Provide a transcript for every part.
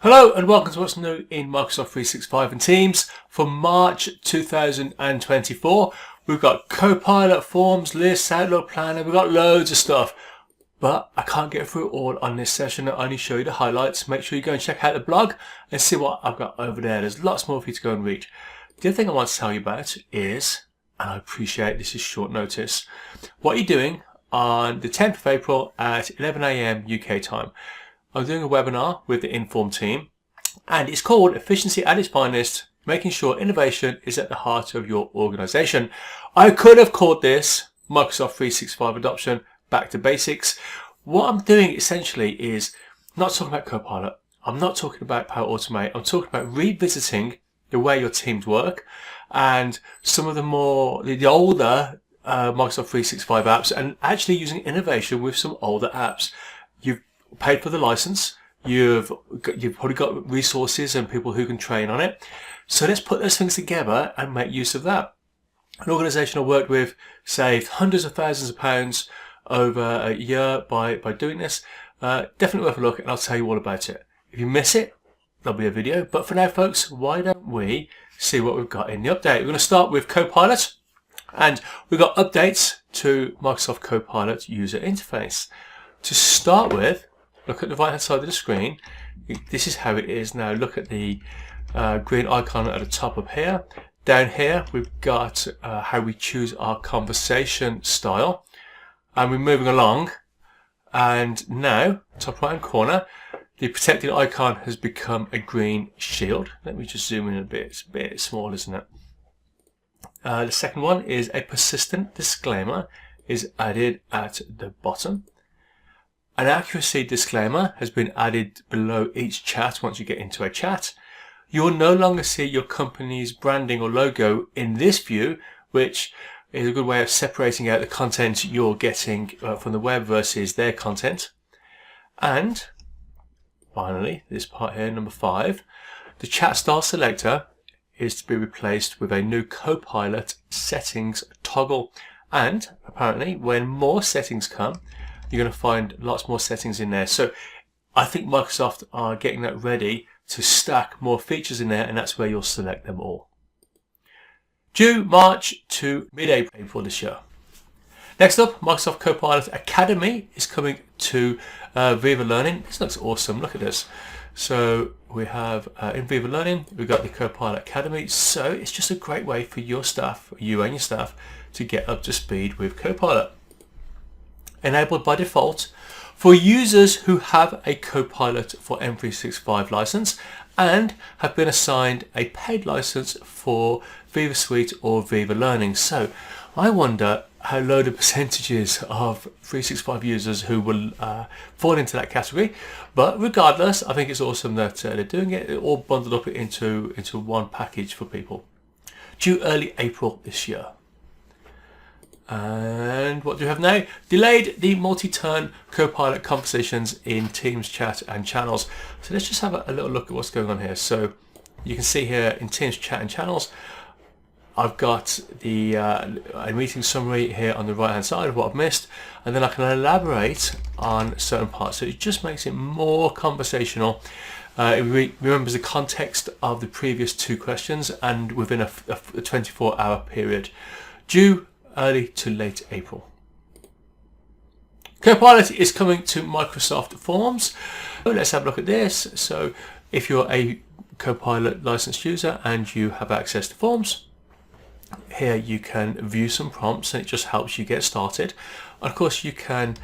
Hello and welcome to what's new in Microsoft 365 and Teams for March 2024. We've got Copilot, Forms, Lists, Outlook Planner, we've got loads of stuff. But I can't get through it all on this session. I only show you the highlights. Make sure you go and check out the blog and see what I've got over there. There's lots more for you to go and read. The other thing I want to tell you about is, and I appreciate this is short notice, what you're doing on the 10th of April at 11 AM UK time. I'm doing a webinar with the Inform team, and it's called Efficiency at its Finest, making sure innovation is at the heart of your organization. I could have called this Microsoft 365 Adoption Back to Basics. What I'm doing essentially is not talking about Copilot. I'm not talking about Power Automate. I'm talking about revisiting the way your teams work and some of the older Microsoft 365 apps, and actually using innovation with some older apps. You've paid for the license, you've probably got resources and people who can train on it. So let's put those things together and make use of that. An organisation I worked with saved hundreds of thousands of pounds over a year by doing this. Definitely worth a look, and I'll tell you all about it. If you miss it, there'll be a video. But for now, folks, why don't we see what we've got in the update? We're going to start with Copilot, and we've got updates to Microsoft Copilot user interface. To start with, look at the right hand side of the screen. This is how it is now. Look at the green icon at the top up here. Down here we've got how we choose our conversation style, and we're moving along, and now top right hand corner the protected icon has become a green shield. Let me just zoom in a bit. It's a bit small, isn't it? The second one is a persistent disclaimer is added at the bottom. An accuracy disclaimer has been added below each chat once you get into a chat. You will no longer see your company's branding or logo in this view, which is a good way of separating out the content you're getting from the web versus their content. And finally, this part here, number 5, the chat style selector is to be replaced with a new Copilot settings toggle. And apparently, when more settings come, you're going to find lots more settings in there. So I think Microsoft are getting that ready to stack more features in there, and that's where you'll select them all. Due March to mid-April this year. Next up, Microsoft Copilot Academy is coming to Viva Learning. This looks awesome. Look at this. So we have in Viva Learning, we've got the Copilot Academy. So it's just a great way for your staff, you and your staff, to get up to speed with Copilot. Enabled by default for users who have a Copilot for M365 license and have been assigned a paid license for Viva Suite or Viva Learning. So I wonder how low the percentages of 365 users who will fall into that category. But regardless, I think it's awesome that they're doing it. They're all bundled up into one package for people. Due early April this year. And what do we have now? Delayed the multi-turn Copilot conversations in Teams chat and channels. So let's just have a little look at what's going on here. So you can see here in Teams chat and channels, I've got the a meeting summary here on the right hand side of what I've missed, and then I can elaborate on certain parts. So it just makes it more conversational. It remembers the context of the previous 2 questions and within a 24-hour period. Due early to late April. Copilot is coming to Microsoft Forms. Let's have a look at this. So if you're a Copilot licensed user and you have access to Forms, here you can view some prompts, and it just helps you get started. Of course, you can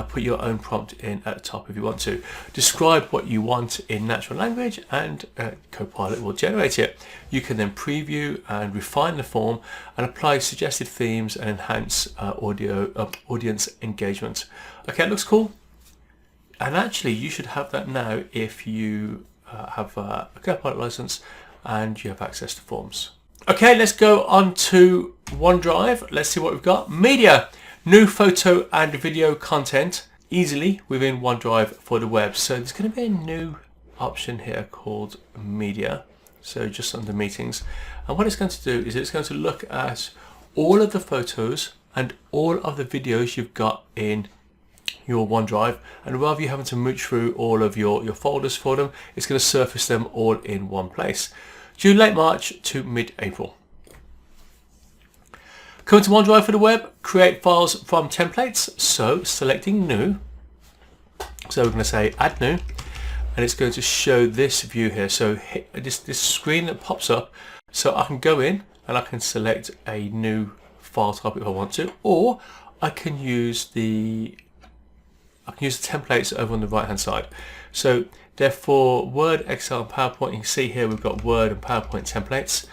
put your own prompt in at the top if you want to. Describe what you want in natural language, and Copilot will generate it. You can then preview and refine the form and apply suggested themes and enhance audience engagement. Okay, it looks cool. And actually, you should have that now if you have a Copilot license and you have access to Forms. Okay, let's go on to OneDrive. Let's see what we've got. Media. New photo and video content easily within OneDrive for the web. So there's going to be a new option here called Media. So just under Meetings. And what it's going to do is it's going to look at all of the photos and all of the videos you've got in your OneDrive, and rather you having to mooch through all of your folders for them, it's going to surface them all in one place. Due late March to mid-April. Coming to OneDrive for the web, create files from templates. So selecting new. So we're going to say add new, and it's going to show this view here. So hit this screen that pops up, so I can go in and I can select a new file type if I want to, or I can use the templates over on the right hand side. So therefore Word, Excel and PowerPoint, you can see here we've got Word and PowerPoint templates.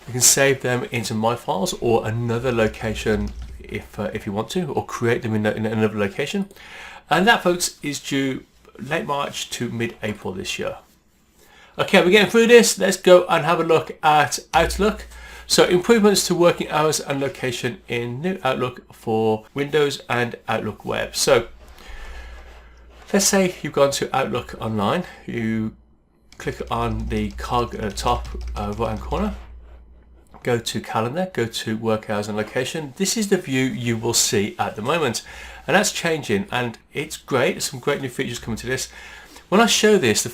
You can save them into My Files or another location if you want to, or create them in another location. And that, folks, is due late March to mid-April this year. Okay, we're getting through this. Let's go and have a look at Outlook. So improvements to working hours and location in new Outlook for Windows and Outlook Web. So let's say you've gone to Outlook Online. You click on the cog at the top right hand corner. Go to calendar, go to work hours and location. This is the view you will see at the moment, and that's changing, and it's great. There's some great new features coming to this. When I show this, the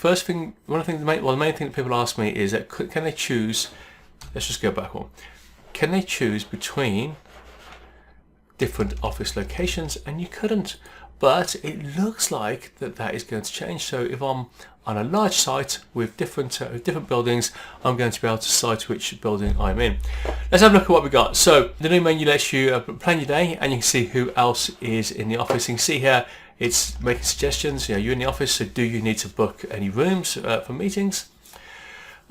main thing that people ask me is that can they choose? Let's just go back one. Can they choose between different office locations? And you couldn't, but it looks like that is going to change. So if I'm on a large site with different buildings, I'm going to be able to cite which building I'm in. Let's have a look at what we got. So the new menu lets you plan your day, and you can see who else is in the office. You can see here it's making suggestions. You know, you're in the office, so do you need to book any rooms for meetings?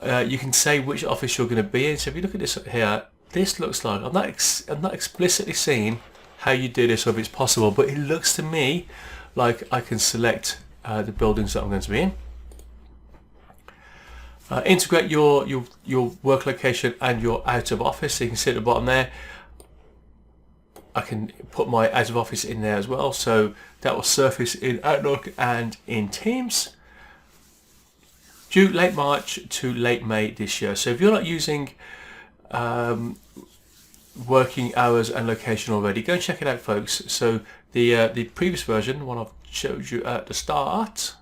You can say which office you're going to be in. So if you look at this here, this looks like I'm not explicitly seeing how you do this or if it's possible, but it looks to me like I can select the buildings that I'm going to be in. Integrate your work location and your out of office. So you can see at the bottom there, I can put my out of office in there as well, so that will surface in Outlook and in Teams. Due late March to late May this year. So if you're not using working hours and location already, go and check it out, folks. So the previous version, one I've showed you at the start,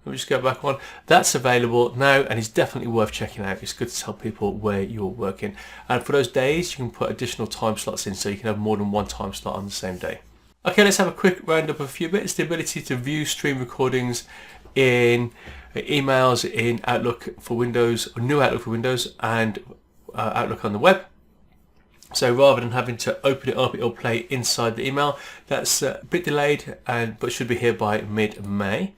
let me just go back one, that's available now, and it's definitely worth checking out. It's good to tell people where you're working, and for those days you can put additional time slots in, so you can have more than one time slot on the same day. Okay, let's have a quick roundup of a few bits. The ability to view stream recordings in emails in Outlook for Windows, or new Outlook for Windows, and Outlook on the web. So rather than having to open it up, it'll play inside the email. That's a bit delayed, but should be here by mid-May.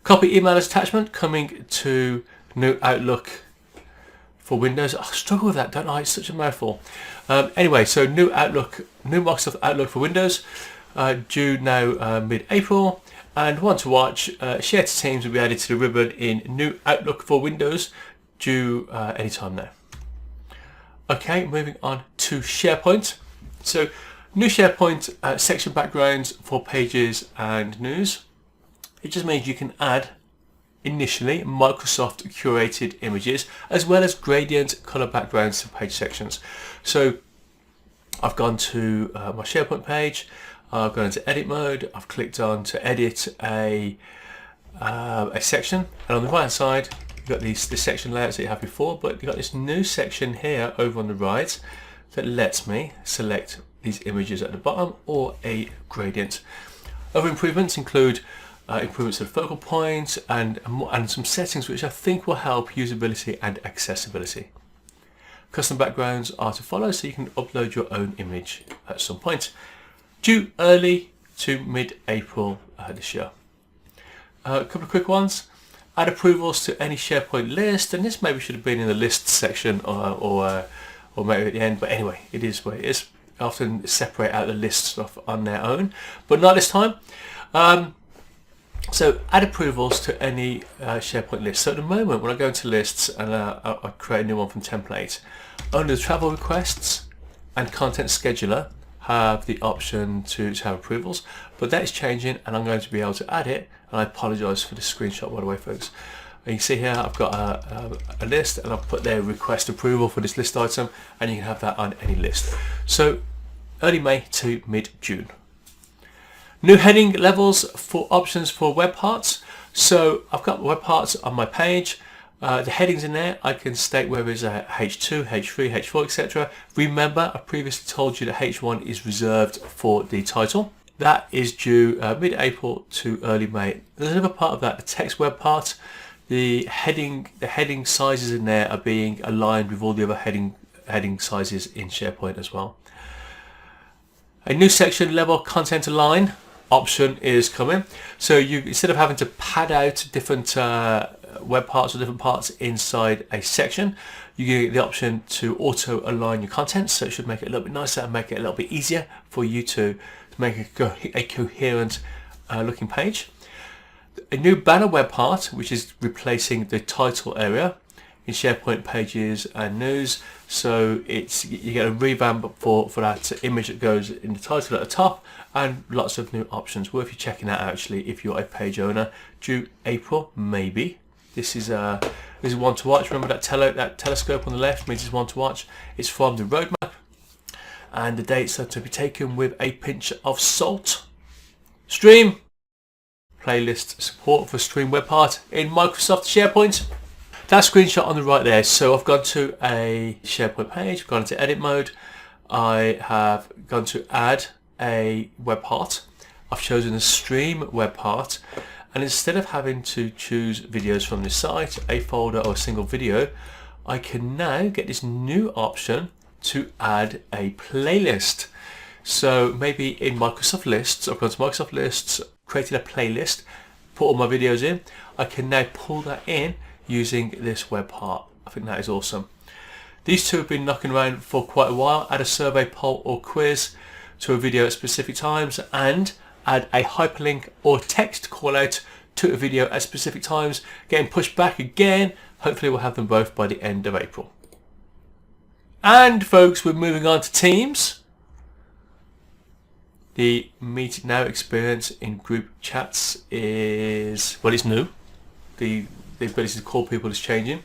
Copy email as attachment coming to new Outlook for Windows. I struggle with that, don't I? It's such a mouthful. Anyway, so new Microsoft Outlook for Windows, due now mid-April. And want to watch, share to Teams will be added to the ribbon in new Outlook for Windows, due anytime now. Okay, moving on to SharePoint. So new SharePoint section backgrounds for pages and news. It just means you can add initially Microsoft curated images as well as gradient color backgrounds to page sections. So I've gone to my SharePoint page. I've gone into edit mode. I've clicked on to edit a section, and on the right hand side you've got the section layouts that you had before, but you've got this new section here over on the right that lets me select these images at the bottom or a gradient. Other improvements include improvements to the focal point and some settings which I think will help usability and accessibility. Custom backgrounds are to follow, so you can upload your own image at some point. Due early to mid-April this year. A couple of quick ones. Add approvals to any SharePoint list, and this maybe should have been in the list section or maybe at the end, but anyway, it is what it is. I often separate out the list stuff on their own, but not this time. So add approvals to any SharePoint list. So at the moment, when I go into lists and I create a new one from template, under the travel requests and content scheduler have the option to have approvals, but that is changing, and I'm going to be able to add it. And I apologise for the screenshot, by the way, folks. And you can see here I've got a list, and I've put there request approval for this list item, and you can have that on any list. So early May to mid-June. New heading levels for options for web parts. So I've got web parts on my page. The headings in there, I can state whether it's a H2, H3, H4, etc. Remember, I previously told you that H1 is reserved for the title. That is due mid-April to early May. There's another part of that, the text web part. The heading sizes in there are being aligned with all the other heading sizes in SharePoint as well. A new section level content align option is coming. So you, instead of having to pad out different web parts or different parts inside a section, you get the option to auto align your content. So it should make it a little bit nicer and make it a little bit easier for you to make a coherent looking page. A new banner web part, which is replacing the title area in SharePoint pages and news. So it's, you get a revamp for that image that goes in the title at the top, and lots of new options. Worth you checking out actually if you're a page owner. Due April, maybe. This is one to watch. Remember that telescope on the left means it's one to watch. It's from the roadmap, and the dates are to be taken with a pinch of salt. Stream playlist support for Stream web part in Microsoft SharePoint. That screenshot on the right there. So I've gone to a SharePoint page, gone into edit mode. I have gone to add a web part. I've chosen a Stream web part, and instead of having to choose videos from this site, a folder or a single video, I can now get this new option to add a playlist. So maybe in Microsoft Lists, I've gone to Microsoft Lists, created a playlist, put all my videos in. I can now pull that in using this web part. I think that is awesome. These two have been knocking around for quite a while. Add a survey, poll or quiz to a video at specific times, and add a hyperlink or text call out to a video at specific times, getting pushed back again. Hopefully we'll have them both by the end of April. And folks, we're moving on to Teams. The Meet Now experience in group chats is, well, it's new. The ability to call people is changing.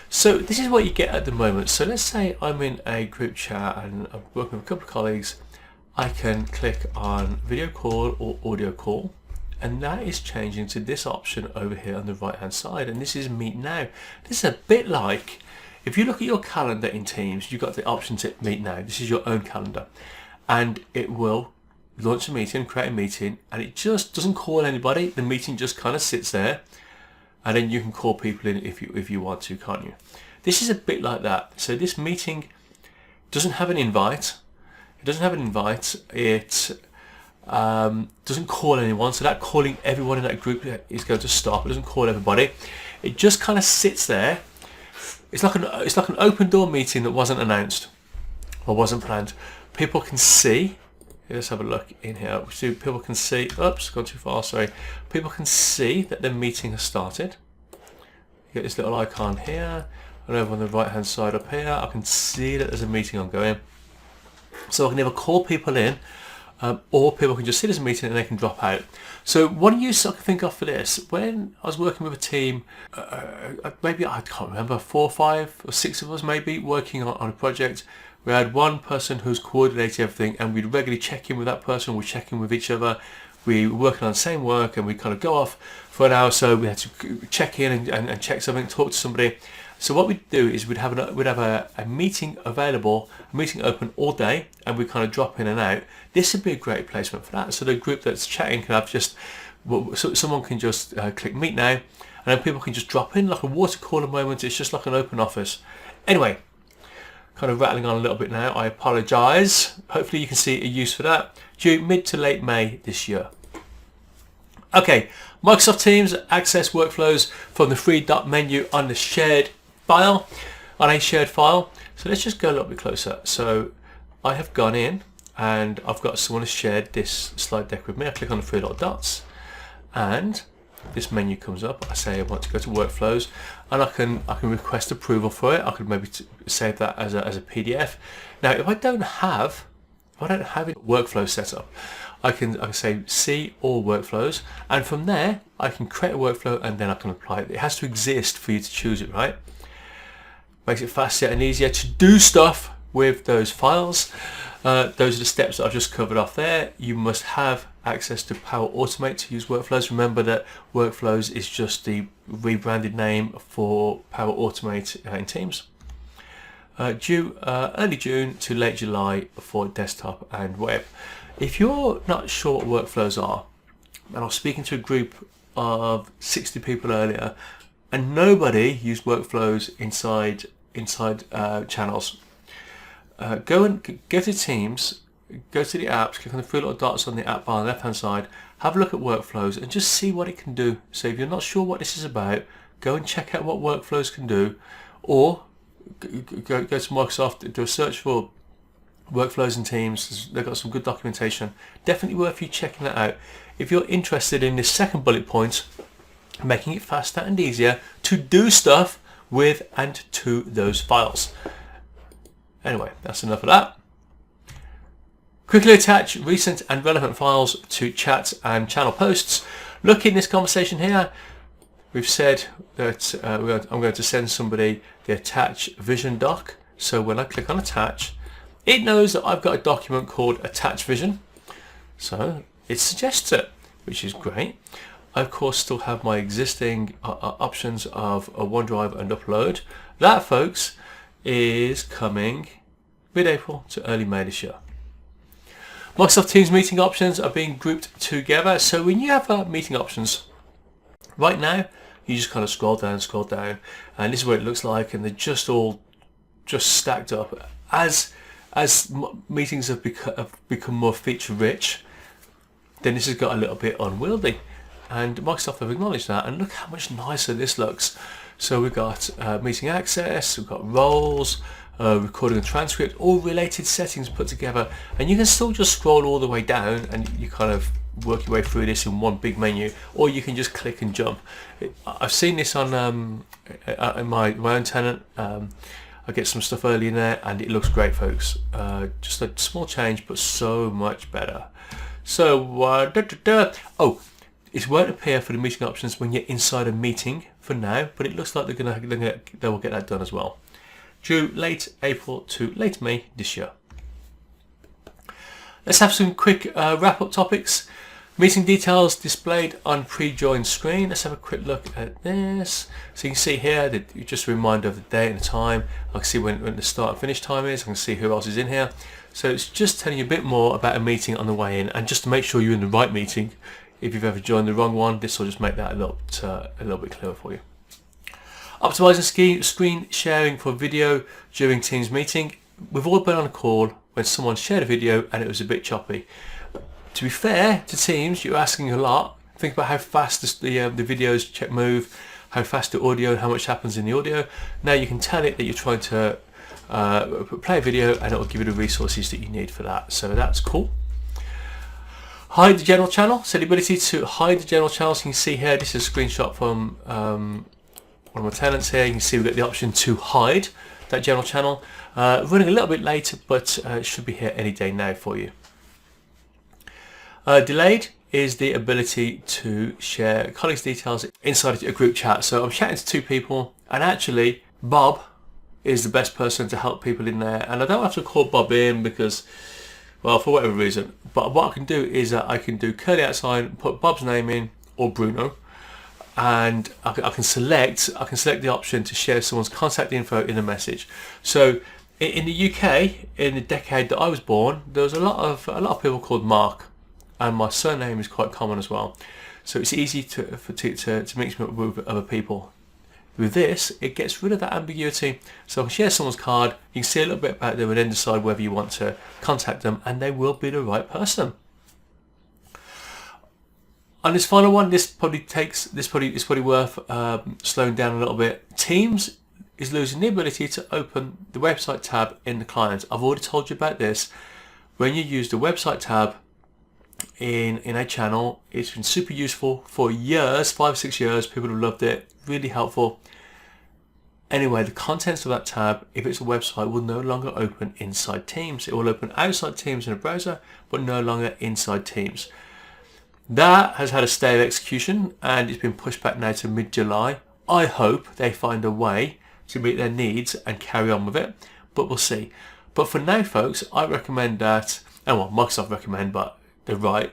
So this is what you get at the moment. So let's say I'm in a group chat and I'm working with a couple of colleagues. I can click on video call or audio call, and that is changing to this option over here on the right hand side, and this is Meet Now. This is a bit like, if you look at your calendar in Teams, you've got the option to Meet Now. This is your own calendar, and it will launch a meeting, create a meeting, and it just doesn't call anybody. The meeting just kind of sits there, and then you can call people in if you want to, can't you? This is a bit like that. So this meeting doesn't have an invite. It doesn't have an invite. It doesn't call anyone. So that calling everyone in that group is going to stop. It doesn't call everybody. It just kind of sits there. It's like an open door meeting that wasn't announced or wasn't planned. People can see. Let's have a look in here. So people can see. Oops, gone too far. Sorry. People can see that the meeting has started. You get this little icon here, and over on the right hand side up here, I can see that there's a meeting ongoing. So I can either call people in, or people can just see there's a meeting and they can drop out. So one use I can think of for this, when I was working with a team, maybe I can't remember, 4, 5 or 6 of us maybe working on a project. We had one person who's coordinating everything, and we'd regularly check in with that person. We check in with each other. We were working on the same work, and we kind of go off for an hour or so. We had to check in and check something, talk to somebody. So what we'd do is we'd have a meeting available, a meeting open all day, and we kind of drop in and out. This would be a great placement for that. So the group that's chatting can have just, so someone can just click Meet Now, and then people can just drop in like a water cooler moment. It's just like an open office. Anyway, kind of rattling on a little bit now. I apologise. Hopefully you can see a use for that. Due mid to late May this year. Okay, Microsoft Teams access workflows from the three dot menu on the shared file, on a shared file. So let's just go a little bit closer. So I have gone in and I've got someone who's shared this slide deck with me. I click on the three dots and this menu comes up. I say I want to go to workflows, and I can request approval for it. I could maybe save that as a PDF. Now, if I don't have it workflow set up, I can say see all workflows, and from there I can create a workflow and then I can apply it. It has to exist for you to choose it, right? Makes it faster and easier to do stuff with those files. Those are the steps that I've just covered off there. You must have access to Power Automate to use Workflows. Remember that Workflows is just the rebranded name for Power Automate in Teams. Due early June to late July for desktop and web. If you're not sure what Workflows are, and I was speaking to a group of 60 people earlier, and nobody used Workflows inside channels. Go to Teams, go to the apps, click on the three little dots on the app bar on the left hand side, have a look at Workflows and just see what it can do. So if you're not sure what this is about, go and check out what Workflows can do, or go to Microsoft, do a search for Workflows in Teams. They've got some good documentation. Definitely worth you checking that out. If you're interested in this second bullet point, making it faster and easier to do stuff with and to those files. Anyway, that's enough of that. Quickly attach recent and relevant files to chats and channel posts. Look, in this conversation here, we've said that I'm going to send somebody the attach vision doc. So when I click on attach, it knows that I've got a document called attach vision. So it suggests it, which is great. I of course still have my existing options of a OneDrive and upload. That, folks, is coming mid-April to early May this year. Microsoft Teams meeting options are being grouped together. So when you have meeting options, right now you just kind of scroll down, and this is what it looks like, and they're just all stacked up. As meetings have become more feature rich, then this has got a little bit unwieldy, and Microsoft have acknowledged that. And look how much nicer this looks. So we've got meeting access, we've got roles, recording and transcript, all related settings put together, and you can still just scroll all the way down and you kind of work your way through this in one big menu, or you can just click and jump. I've seen this on in my own tenant. I get some stuff early in there and it looks great, folks. Just a small change, but so much better. So oh, it won't appear for the meeting options when you're inside a meeting for now, but it looks like they will get that done as well. Due late April to late May this year. Let's have some quick wrap-up topics. Meeting details displayed on pre-join screen. Let's have a quick look at this. So you can see here that just a reminder of the date and the time. I can see when the start and finish time is. I can see who else is in here. So it's just telling you a bit more about a meeting on the way in, and just to make sure you're in the right meeting. If you've ever joined the wrong one, this will just make that a little bit clearer for you. Optimizing screen sharing for video during Teams meeting. We've all been on a call when someone shared a video and it was a bit choppy. To be fair to Teams, you're asking a lot. Think about how fast the videos move, how fast the audio, and how much happens in the audio. Now you can tell it that you're trying to play a video, and it will give you the resources that you need for that. So that's cool. Hide the general channel. So the ability to hide the general channel. So you can see here, this is a screenshot from one of my tenants here. You can see we've got the option to hide that general channel. Running a little bit late, but it should be here any day now for you. Delayed is the ability to share colleagues' details inside a group chat. So I'm chatting to two people, and actually Bob is the best person to help people in there. And I don't have to call Bob in because, well, for whatever reason. But what I can do is I can do curly outside, put Bob's name in, or Bruno, and I can select the option to share someone's contact info in a message. So in the UK, in the decade that I was born, there was a lot of people called Mark, and my surname is quite common as well. So it's easy to mix me up with other people. With this, it gets rid of that ambiguity. So I can share someone's card, you can see a little bit about them, and then decide whether you want to contact them, and they will be the right person. On this final one, this probably worth slowing down a little bit. Teams is losing the ability to open the website tab in the client. I've already told you about this. When you use the website tab in a channel, it's been super useful for years, 5 or 6 years. People have loved it, really helpful. Anyway, the contents of that tab, if it's a website, will no longer open inside Teams. It will open outside Teams in a browser, but no longer inside Teams. That has had a stay of execution, and it's been pushed back now to mid-July. I hope they find a way to meet their needs and carry on with it, but we'll see. But for now, folks, I recommend that, and well, Microsoft recommend, but they're right,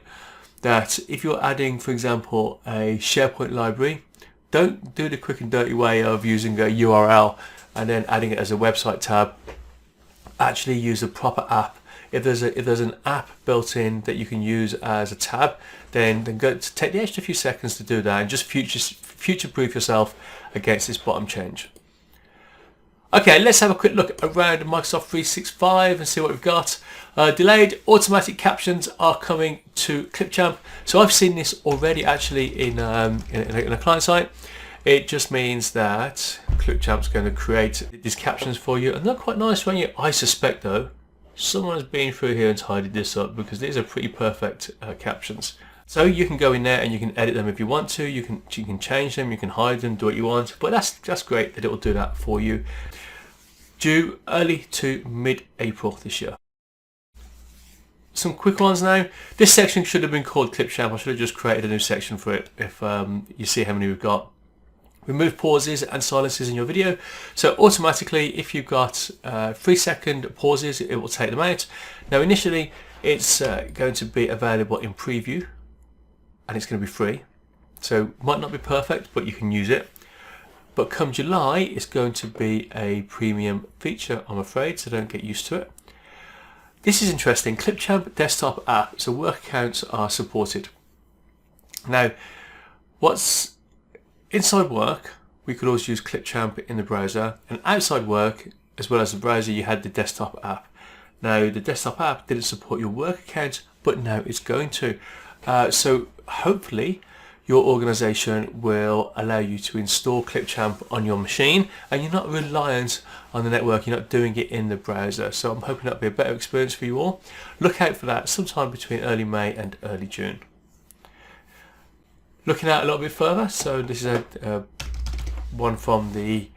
that if you're adding, for example, a SharePoint library, don't do the quick and dirty way of using a URL and then adding it as a website tab. Actually use a proper app. If there's an app built in that you can use as a tab, then go to take the extra few seconds to do that and just future-proof yourself against this bottom change. Okay, let's have a quick look around Microsoft 365 and see what we've got. Delayed automatic captions are coming to Clipchamp. So I've seen this already actually in a client site. It just means that Clipchamp's going to create these captions for you, and they're quite nice when you. I suspect though, someone has been through here and tidied this up, because these are pretty perfect captions. So you can go in there and you can edit them if you want to. You can change them, you can hide them, do what you want. But that's great that it will do that for you. Due early to mid-April this year. Some quick ones now. This section should have been called Clipchamp. I should have just created a new section for it. If you see how many we've got. Remove pauses and silences in your video. So automatically, if you've got 3-second pauses, it will take them out. Now initially, it's going to be available in preview, and it's going to be free. So might not be perfect, but you can use it. But come July, it's going to be a premium feature, I'm afraid, so don't get used to it. This is interesting. Clipchamp desktop app, so work accounts are supported. Now, what's inside work, we could always use Clipchamp in the browser, and outside work, as well as the browser, you had the desktop app. Now, the desktop app didn't support your work account, but now it's going to. So hopefully, your organization will allow you to install Clipchamp on your machine, and you're not reliant on the network, you're not doing it in the browser. So I'm hoping that'll be a better experience for you all. Look out for that sometime between early May and early June. Looking out a little bit further, so this is one from the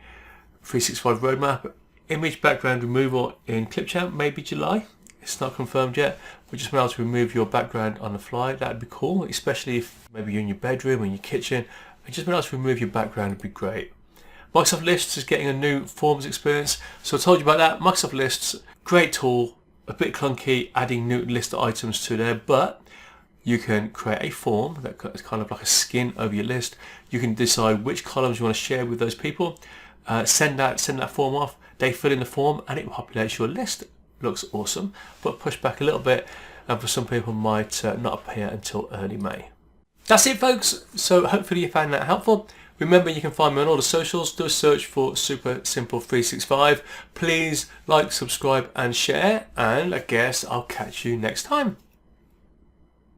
365 roadmap. Image background removal in Clipchamp, maybe July. It's not confirmed yet. We're just being able to remove your background on the fly. That'd be cool, especially if maybe you're in your bedroom or in your kitchen. And just being able to remove your background would be great. Microsoft Lists is getting a new forms experience. So I told you about that. Microsoft Lists, great tool, a bit clunky, adding new list items to there, but you can create a form that's kind of like a skin over your list. You can decide which columns you want to share with those people. Send that form off. They fill in the form and it populates your list. Looks awesome, but push back a little bit, and for some people might not appear until early May. That's it, folks. So hopefully you found that helpful. Remember, you can find me on all the socials. Do a search for Super Simple 365. Please like, subscribe and share, and I guess I'll catch you next time.